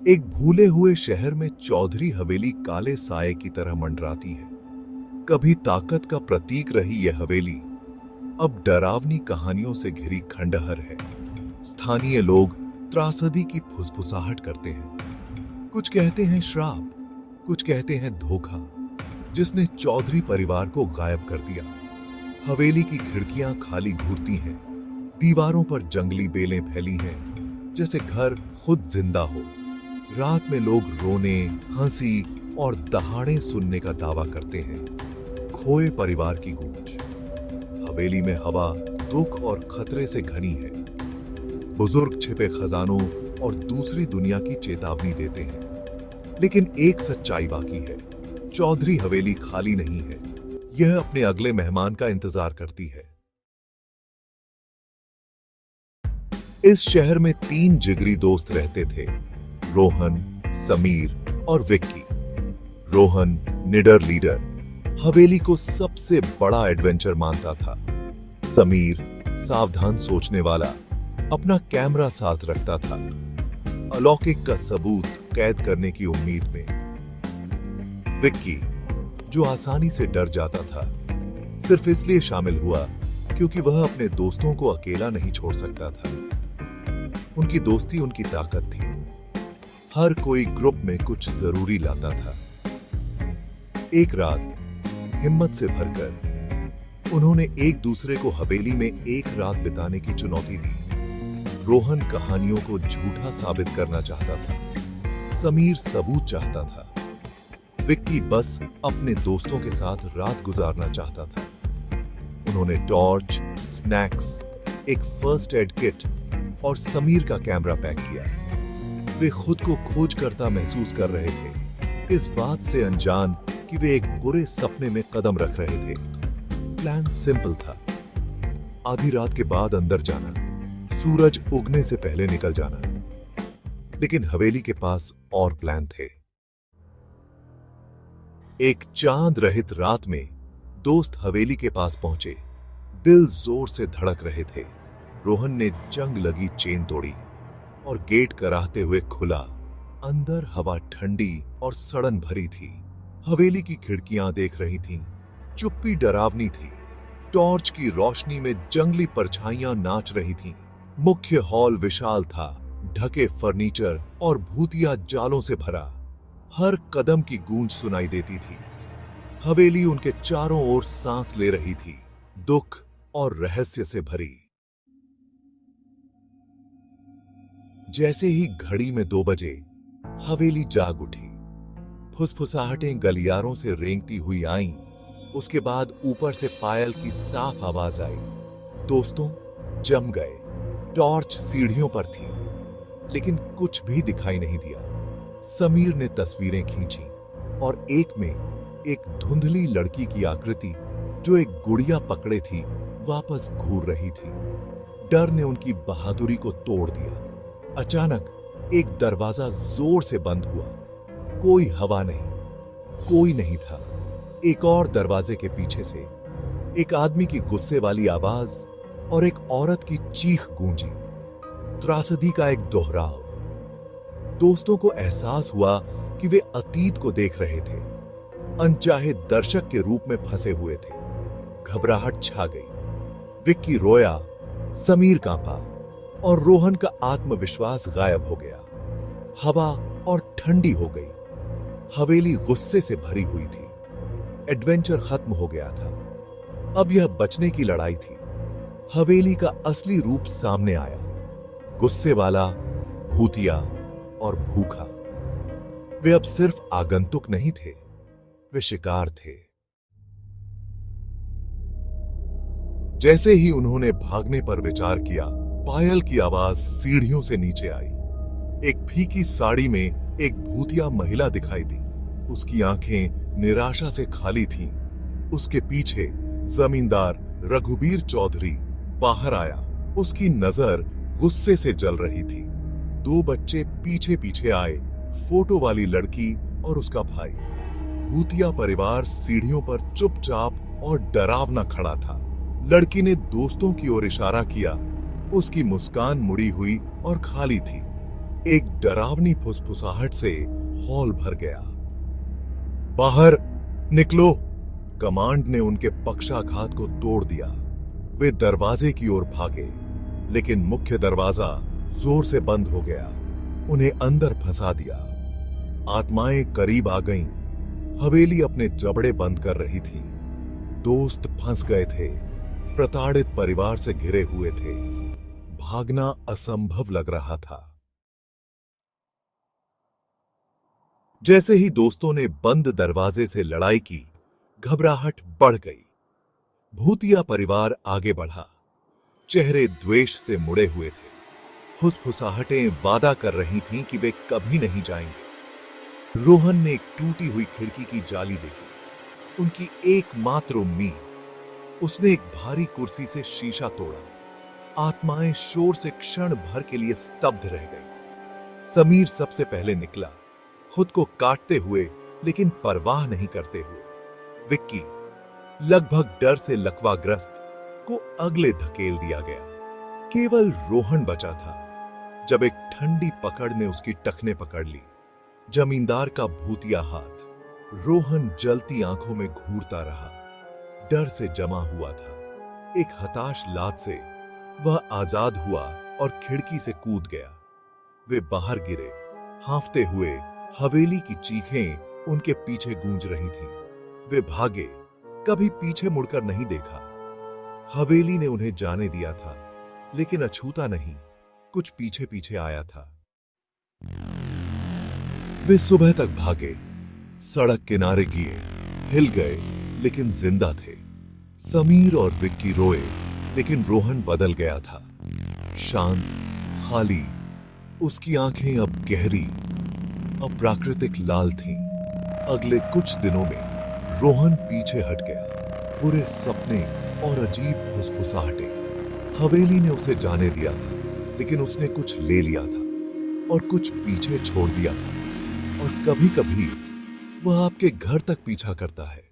एक भूले हुए शहर में चौधरी हवेली काले साए की तरह मंडराती है। कभी ताकत का प्रतीक रही यह हवेली अब डरावनी कहानियों से घिरी खंडहर है। स्थानीय लोग त्रासदी की फुसफुसाहट करते हैं। कुछ कहते हैं श्राप, कुछ कहते हैं धोखा जिसने चौधरी परिवार को गायब कर दिया। हवेली की खिड़कियां खाली घूरती हैं, दीवारों पर जंगली बेलें फैली हैं, जैसे घर खुद जिंदा हो। रात में लोग रोने, हंसी और दहाड़े सुनने का दावा करते हैं। खोए परिवार की गूंज। हवेली में हवा दुख और खतरे से घनी है। बुजुर्ग छिपे खजानों और दूसरी दुनिया की चेतावनी देते हैं। लेकिन एक सच्चाई बाकी है, चौधरी हवेली खाली नहीं है। यह अपने अगले मेहमान का इंतजार करती है। इस शहर में 3 जिगरी दोस्त रहते थे, रोहन, समीर और विक्की। रोहन निडर लीडर, हवेली को सबसे बड़ा एडवेंचर मानता था। समीर सावधान सोचने वाला, अपना कैमरा साथ रखता था, अलौकिक का सबूत कैद करने की उम्मीद में। विक्की जो आसानी से डर जाता था, सिर्फ इसलिए शामिल हुआ क्योंकि वह अपने दोस्तों को अकेला नहीं छोड़ सकता था। उनकी दोस्ती उनकी ताकत थी। हर कोई ग्रुप में कुछ जरूरी लाता था। एक रात हिम्मत से भरकर उन्होंने एक दूसरे को हवेली में एक रात बिताने की चुनौती दी। रोहन कहानियों को झूठा साबित करना चाहता था, समीर सबूत चाहता था, विक्की बस अपने दोस्तों के साथ रात गुजारना चाहता था। उन्होंने टॉर्च, स्नैक्स, एक फर्स्ट एड किट और समीर का कैमरा पैक किया। वे खुद को खोज करता महसूस कर रहे थे, इस बात से अनजान कि वे एक बुरे सपने में कदम रख रहे थे। प्लान सिंपल था, आधी रात के बाद अंदर जाना, सूरज उगने से पहले निकल जाना। लेकिन हवेली के पास और प्लान थे। एक चांद रहित रात में दोस्त हवेली के पास पहुंचे। दिल जोर से धड़क रहे थे। रोहन ने जंग लगी चेन तोड़ी और गेट कराहते हुए खुला। अंदर हवा ठंडी और सड़न भरी थी। हवेली की खिड़कियां देख रही थीं। चुप्पी डरावनी थी। टॉर्च की रोशनी में जंगली परछाइयां नाच रही थीं। मुख्य हॉल विशाल था, ढके फर्नीचर और भूतिया जालों से भरा। हर कदम की गूंज सुनाई देती थी। हवेली उनके चारों ओर सांस ले रही थी, दुख और रहस्य से भरी। जैसे ही घड़ी में 2 बजे, हवेली जाग उठी। फुसफुसाहटें गलियारों से रेंगती हुई आईं। उसके बाद ऊपर से पायल की साफ आवाज आई। दोस्तों जम गए। टॉर्च सीढ़ियों पर थी, लेकिन कुछ भी दिखाई नहीं दिया। समीर ने तस्वीरें खींची और एक में एक धुंधली लड़की की आकृति जो एक गुड़िया पकड़े थी वापस घूर रही थी। डर ने उनकी बहादुरी को तोड़ दिया। अचानक एक दरवाजा जोर से बंद हुआ। कोई हवा नहीं, कोई नहीं था। एक और दरवाजे के पीछे से एक आदमी की गुस्से वाली आवाज और एक औरत की चीख गूंजी। त्रासदी का एक दोहराव। दोस्तों को एहसास हुआ कि वे अतीत को देख रहे थे, अनचाहे दर्शक के रूप में फंसे हुए थे। घबराहट छा गई। विक्की रोया, समीर कांपा और रोहन का आत्मविश्वास गायब हो गया। हवा और ठंडी हो गई। हवेली गुस्से से भरी हुई थी। एडवेंचर खत्म हो गया था। अब यह बचने की लड़ाई थी। हवेली का असली रूप सामने आया, गुस्से वाला, भूतिया और भूखा। वे अब सिर्फ आगंतुक नहीं थे, वे शिकार थे। जैसे ही उन्होंने भागने पर विचार किया, पायल की आवाज सीढ़ियों से नीचे आई। एक फीकी साड़ी में एक भूतिया महिला दिखाई दी। उसकी आंखें निराशा से खाली थीं। उसके पीछे जमींदार रघुबीर चौधरी बाहर आया। उसकी नजर गुस्से से जल रही थी। 2 बच्चे पीछे पीछे आए, फोटो वाली लड़की और उसका भाई। भूतिया परिवार सीढ़ियों पर चुपचाप और डरावना खड़ा था। लड़की ने दोस्तों की ओर इशारा किया। उसकी मुस्कान मुड़ी हुई और खाली थी। एक डरावनी फुसफुसाहट से हॉल भर गया। बाहर निकलो! कमांड ने उनके पक्षाघात को तोड़ दिया। वे दरवाजे की ओर भागे, लेकिन मुख्य दरवाजा जोर से बंद हो गया, उन्हें अंदर फंसा दिया। आत्माएं करीब आ गईं। हवेली अपने जबड़े बंद कर रही थी। दोस्त फंस गए थे, प्रताड़ित परिवार से घिरे हुए थे। भागना असंभव लग रहा था। जैसे ही दोस्तों ने बंद दरवाजे से लड़ाई की, घबराहट बढ़ गई। भूतिया परिवार आगे बढ़ा। चेहरे द्वेष से मुड़े हुए थे। फुसफुसाहटें वादा कर रही थीं कि वे कभी नहीं जाएंगे। रोहन ने एक टूटी हुई खिड़की की जाली देखी, उनकी एकमात्र उम्मीद। उसने एक भारी कुर्सी से शीशा तोड़ा। आत्माएं शोर से क्षण भर के लिए स्तब्ध रह गई। समीर सबसे पहले निकला, खुद को काटते हुए लेकिन परवाह नहीं करते हुए। विक्की, लगभग डर से लकवाग्रस्त, को अगले धकेल दिया गया। केवल रोहन बचा था। जब एक ठंडी पकड़ ने उसकी टखने पकड़ ली, जमींदार का भूतिया हाथ। रोहन जलती आंखों में घूरता रहा, डर से जमा हुआ था। एक हताश लात से वह आजाद हुआ और खिड़की से कूद गया। वे बाहर गिरे, हांफते हुए। हवेली की चीखें उनके पीछे गूंज रही थीं। वे भागे, कभी पीछे मुड़कर नहीं देखा। हवेली ने उन्हें जाने दिया था, लेकिन अछूता नहीं, कुछ पीछे पीछे आया था। वे सुबह तक भागे, सड़क किनारे गिए, हिल गए, लेकिन जिंदा थे। समीर और विक्की रोए, लेकिन रोहन बदल गया था। शांत, खाली। उसकी आंखें अब गहरी, अप्राकृतिक लाल थीं। अगले कुछ दिनों में रोहन पीछे हट गया। बुरे सपने और अजीब फुसफुसाहटें। हवेली ने उसे जाने दिया था, लेकिन उसने कुछ ले लिया था और कुछ पीछे छोड़ दिया था। और कभी-कभी वह आपके घर तक पीछा करता है।